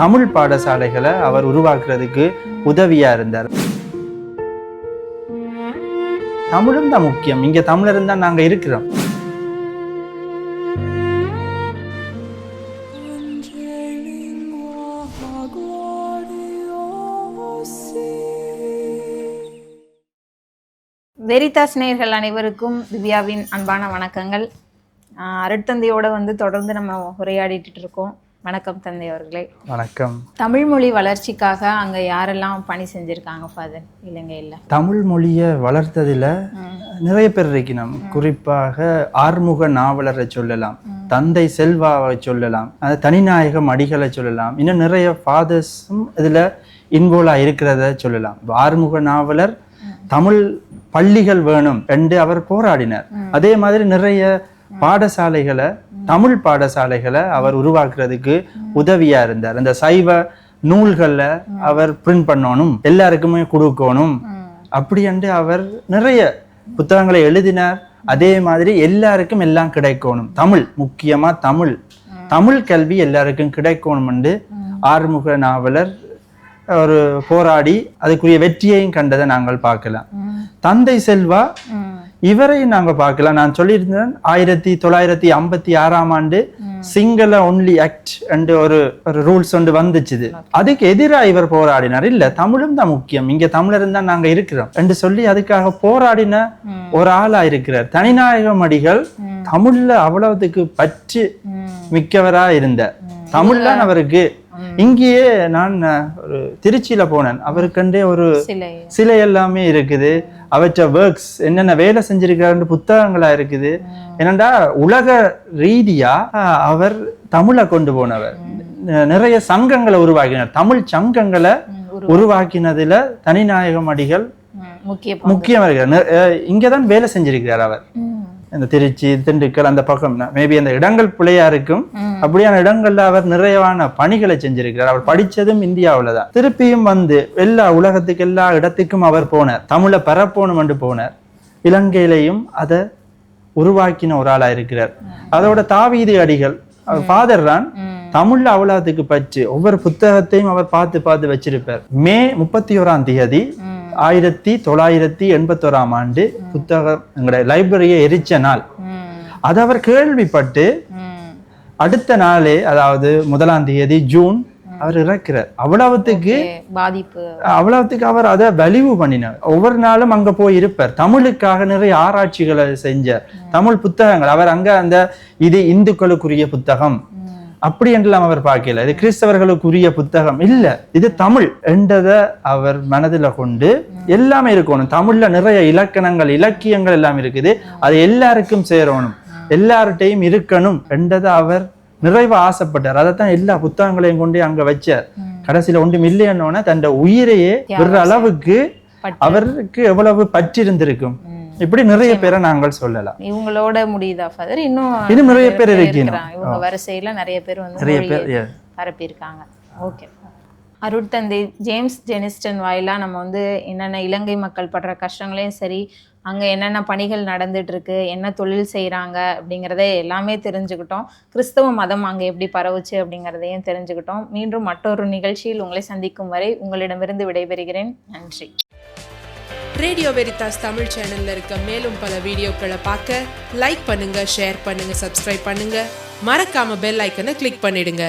தமிழ் பாடசாலைகளை அவர் உருவாக்குறதுக்கு உதவியா இருந்தார். தமிழும் தான் முக்கியம். இங்க தமிழர் தான் நாங்க இருக்கிறோம். வெரிதாஸ் நேயர்கள் அனைவருக்கும் திவ்யாவின் அன்பான வணக்கங்கள். அருட்தந்தையோட தொடர்ந்து நம்ம உரையாடிட்டு இருக்கோம். வணக்கம் தந்தை அவர்களே. வணக்கம். தமிழ் மொழி வளர்ச்சிக்காக அங்க யாரெல்லாம் பணி செஞ்சிருக்காங்க ஃபாதர் இலங்கையில்? தமிழ் மொழியை வளர்த்ததுல நிறைய பேர் இருக்கணும். குறிப்பாக ஆறுமுக நாவலரை சொல்லலாம், தந்தை செல்வாவை சொல்லலாம், தனிநாயகம் அடிகளை சொல்லலாம், இன்னும் நிறைய ஃபாதர்ஸும் இதுல இன்வால்வா இருக்கிறத சொல்லலாம். ஆறுமுக நாவலர் தமிழ் பள்ளிகள் வேணும் என்று அவர் போராடினார். அதே மாதிரி நிறைய பாடசாலைகளை, தமிழ் பாடசாலைகளை அவர் உருவாக்குறதுக்கு உதவியா இருந்தார். அந்த சைவ நூல்களை அவர் பிரிண்ட் பண்ணணும், எல்லாருக்குமே கொடுக்கணும் அப்படி என்று அவர் நிறைய புத்தகங்களை எழுதினார். அதே மாதிரி எல்லாருக்கும் எல்லாம் கிடைக்கணும், தமிழ் முக்கியமா தமிழ் கல்வி எல்லாருக்கும் கிடைக்கணும் என்று ஆறுமுக நாவலர் ஒரு போராடி அதுக்குரிய வெற்றியையும் கண்டதை நாங்கள் பார்க்கலாம். தந்தை செல்வா இவரையும் நாங்க பார்க்கலாம். நான் சொல்லியிருந்தேன் 1956 சிங்கள ஒன்லி ஆக்ட் என்று ஒரு ரூல்ஸ் வந்துச்சு. அதுக்கு எதிராக இவர் போராடினார். இல்ல, தமிழும் தான் முக்கியம், இங்க தமிழரும் தான் நாங்க இருக்கிறோம் என்று சொல்லி அதுக்காக போராடின ஒரு ஆளா இருக்கிறார். தனிநாயகம் அடிகள் தமிழ்ல அவ்வளவுக்கு பற்று மிக்கவரா இருந்தார். தமிழ்தான் அவருக்கு. இங்கேயே நான் ஒரு திருச்சியில போனேன், அவருக்கண்டே ஒரு சிலை எல்லாமே இருக்குது. அவற்ற ஒர்க்ஸ் என்னென்ன வேலை செஞ்சிருக்காருன்னு புத்தகங்களா இருக்குது. என்னண்டா உலக ரீதியா அவர் தமிழை கொண்டு போனவர். நிறைய சங்கங்களை உருவாக்கினார். தமிழ் சங்கங்களை உருவாக்கினதுல தனிநாயகம் அடிகள் முக்கியமா இருக்கிறார். இங்கதான் வேலை செஞ்சிருக்கிறார் அவர். இந்த திருச்சி, திண்டுக்கல் அந்த பக்கம் மேபி அந்த இடங்கள் பிள்ளையா இருக்கும். அப்படியான இடங்கள்ல அவர் நிறைவான பணிகளை செஞ்சிருக்கிறார். அவர் படிச்சதும் இந்தியாவில தான். திருப்பியும் எல்லா உலகத்துக்கு எல்லா இடத்துக்கும் அவர் போனார். தமிழை பரப்போணும் என்று போனார். இலங்கையிலையும் அதை உருவாக்கின ஒரு ஆளா இருக்கிறார். அதோட தாவீது அடிகள் அவர் ஃபாதர் தான். தமிழ்ல அவ்வளவுக்கு பற்றி ஒவ்வொரு புத்தகத்தையும் அவர் பார்த்து வச்சிருப்பார். மே 31 1981 புத்தகம் எங்களுடைய லைப்ரரியை எரிச்ச நாள். அது அவர் கேள்விப்பட்டு அடுத்த நாளே, அதாவது 1 ஜூன் அவர் இறக்கிறார். அவ்வளவுக்கு அவர் அதை வலிவு பண்ணினார். ஒவ்வொரு நாளும் அங்க போய் இருப்பார். தமிழுக்காக நிறைய ஆராய்ச்சிகளை செஞ்சார். தமிழ் புத்தகங்கள் அவர் அங்க இது இந்துக்களுக்குரிய புத்தகம் அப்படி என்றெல்லாம் அவர் பார்க்கல. இது கிறிஸ்தவர்களுக்குரிய புத்தகம் இல்ல, இது தமிழ் என்றதை அவர் மனதில் கொண்டு எல்லாமே இருக்கணும். தமிழ்ல நிறைய இலக்கணங்கள், இலக்கியங்கள் எல்லாம் இருக்குது. அது எல்லாருக்கும் சேரணும், எல்லார்ட்டையும் இருக்கணும் என்றதை அவர் நிறைவா ஆசைப்பட்டார். அதைத்தான் எல்லா புத்தகங்களையும் கொண்டு அங்க வச்சார். கடைசியில ஒன்றும் இல்லைன்னோன்னா தன் உயிரையே விடுற அளவுக்கு அவருக்கு எவ்வளவு பற்றிருந்திருக்கும். இப்படி நிறைய பேரை நாங்கள் சொல்லலாம். இவங்களோட முடியுதா ஃபாதர்? இன்னும் நிறைய பேர் இருக்கிறாங்க. இவங்க வரிசையில நிறைய பேர் பரப்பியிருக்காங்க. ஓகே. அருட்தந்தை ஜேம்ஸ் ஜெனிஸ்டன் வாயிலா நம்ம என்னென்ன இலங்கை மக்கள் படுற கஷ்டங்களையும் சரி, அங்க என்னென்ன பணிகள் நடந்துட்டு இருக்கு, என்ன தொழில் செய்யறாங்க அப்படிங்கிறத எல்லாமே தெரிஞ்சுக்கிட்டோம். கிறிஸ்தவ மதம் அங்க எப்படி பரவுச்சு அப்படிங்கிறதையும் தெரிஞ்சுக்கிட்டோம். மீண்டும் மற்றொரு நிகழ்ச்சியில் உங்களை சந்திக்கும் வரை உங்களிடமிருந்து விடைபெறுகிறேன். நன்றி. ரேடியோ வெரிதாஸ் தமிழ் சேனல்ல இருக்க மேலும் பல வீடியோக்களை பார்க்க லைக் பண்ணுங்க, ஷேர் பண்ணுங்க, சப்ஸ்கிரைப் பண்ணுங்க. மறக்காம பெல் ஐக்கனை கிளிக் பண்ணிடுங்க.